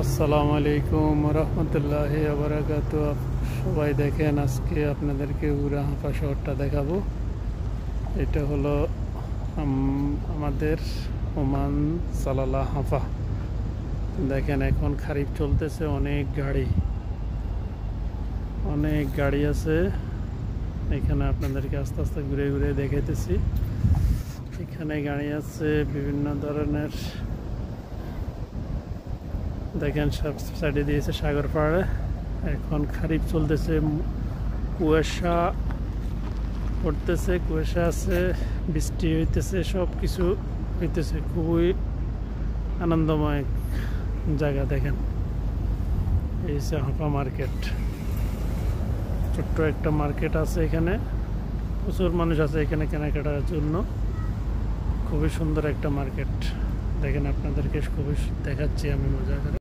আসসালামু আলাইকুম রহমতুল্লাহি ওয়া বারাকাতুহু। সবাই দেখেন, আজকে আপনাদেরকে উরা হাঁফা শহরটা দেখাবো। এটা হলো আমাদের ওমান সালালা হাঁফা। দেখেন, এখন খারিফ চলতেছে, অনেক গাড়ি আছে এখানে। আপনাদেরকে আস্তে আস্তে ঘুরে ঘুরে দেখাইতেছি। এখানে গাড়ি আছে বিভিন্ন ধরনের। দেখেন, সব সাইডে দিয়েছে সাগর পাড়ে। এখন খারিফ চলতেছে, কুয়াশা পড়তেছে, কুয়াশা আছে, বৃষ্টি হইতেছে, সব কিছু হইতেছে। খুবই আনন্দময় জায়গা। দেখেন, এই হচ্ছে হাঁফা মার্কেট। ছোট্ট একটা মার্কেট আছে এখানে, প্রচুর মানুষ আছে এখানে কেনাকাটার জন্য। খুবই সুন্দর একটা মার্কেট। দেখেন, আপনাদেরকে খুবই দেখাচ্ছি আমি মজা করে।